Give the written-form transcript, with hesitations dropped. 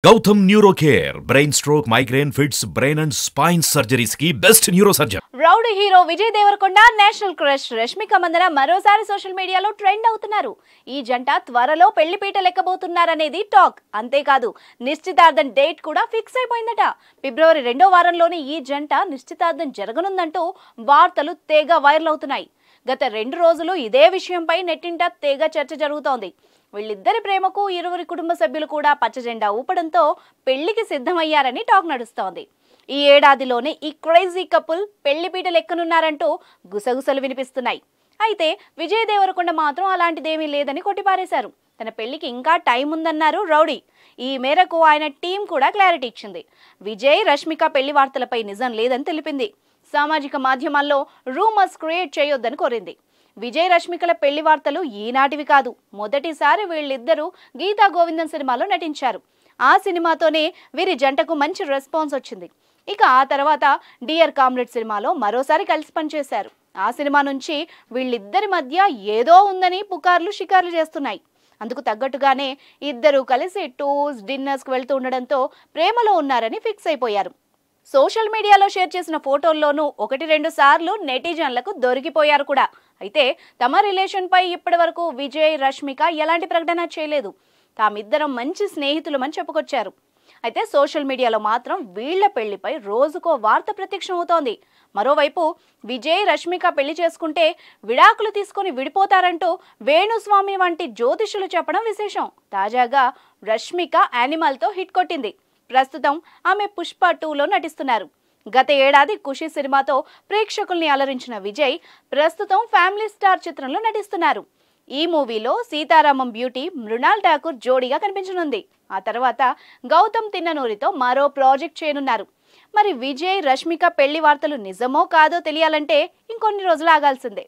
Gautam Neurocare, brain stroke, migraine, fits, brain and spine surgeries की best neurosurgeon. Rowdy hero Vijay Deverakonda national crush Rashmika Mandanna మరోసారి social మీడియాలో trend అవుతున్నారు. ఈ జంట త్వరలో పెళ్లిపీట లెక్కబోతున్నారనేది టాక్. అంతేకాదు నిశ్చితార్థం డేట్ కూడా ఫిక్స్ అయిపోయిందట. ఫిబ్రవరి 2వ వారంలోనే ఈ జంట నిశ్చితార్థం జరగనుందంటూ వార్తలు తెగ వైరల్ అవుతున్నాయి. గత 2 రోజులు ఇదే విషయంపై నెట్టింట తెగ చర్చ జరుగుతోంది. వీళ్ళిద్దరి ప్రేమకు ఇరువురి కుటుంబ సభ్యులు కూడా పచ్చజెండా ఊపడంతో పెళ్లికి సిద్ధమయ్యారని టాక్ నడుస్తోంది. ఈ ఏడాదిలోనే ఈ క్రేజీ కపుల్ పెళ్లిపీట లెక్కనున్నారంటూ గుసగుసలు వినిపిస్తున్నాయి. అయితే విజయ్ దేవరకొండ మాత్రం అలాంటిదేమీ లేదని కొట్టిపారేశారు. తన పెళ్లికి ఇంకా టైం ఉందన్నారు రౌడీ. ఈ మేరకు ఆయన టీం కూడా క్లారిటీ ఇచ్చింది. విజయ్ రష్మిక పెళ్లి వార్తలపై నిజం లేదని తెలిపింది. సామాజిక మాధ్యమాల్లో రూమర్స్ క్రియేట్ చేయొద్దని కోరింది. విజయ్ రష్మికల పెళ్లి వార్తలు ఈనాటివి కాదు. మొదటిసారి వీళ్ళిద్దరూ గీతా గోవిందం సినిమాలో నటించారు. ఆ సినిమాతోనే వీరి జంటకు మంచి రెస్పాన్స్ వచ్చింది. ఇక ఆ తర్వాత డియర్ కామ్రేడ్ సినిమాలో మరోసారి కలిసి పనిచేశారు. ఆ సినిమా నుంచి వీళ్ళిద్దరి మధ్య ఏదో ఉందని పుకార్లు షికార్లు చేస్తున్నాయి. అందుకు తగ్గట్టుగానే ఇద్దరు కలిసి టూర్స్ డిన్నర్స్కి వెళ్తూ ఉండడంతో ప్రేమలో ఉన్నారని ఫిక్స్ అయిపోయారు. సోషల్ మీడియాలో షేర్ చేసిన ఫోటోల్లోనూ 1-2 సార్లు నెటిజన్లకు దొరికిపోయారు కూడా. అయితే తమ రిలేషన్పై ఇప్పటి వరకు విజయ్ రష్మిక ఎలాంటి ప్రకటన చేయలేదు. తామిద్దరం మంచి స్నేహితులమని చెప్పుకొచ్చారు. అయితే సోషల్ మీడియాలో మాత్రం వీళ్ల పెళ్లిపై రోజుకో వార్త ప్రత్యక్షమవుతోంది. మరోవైపు విజయ్ రష్మిక పెళ్లి చేసుకుంటే విడాకులు తీసుకుని విడిపోతారంటూ వేణుస్వామి వంటి జ్యోతిషులు చెప్పడం విశేషం. తాజాగా రష్మిక యానిమల్తో హిట్ కొట్టింది. ప్రస్తుతం ఆమె పుష్ప 2లో నటిస్తున్నారు. గత ఏడాది ఖుషి సినిమాతో ప్రేక్షకుల్ని అలరించిన విజయ్ ప్రస్తుతం ఫ్యామిలీ స్టార్ చిత్రంలో నటిస్తున్నారు. ఈ మూవీలో సీతారామం బ్యూటీ మృణాల్ ఠాకూర్ జోడీగా కనిపించనుంది. ఆ తర్వాత గౌతమ్ తిన్ననూరితో మరో ప్రాజెక్ట్ చేయనున్నారు. మరి విజయ్ రష్మిక పెళ్లి వార్తలు నిజమో కాదో తెలియాలంటే ఇంకొన్ని రోజులు ఆగాల్సిందే.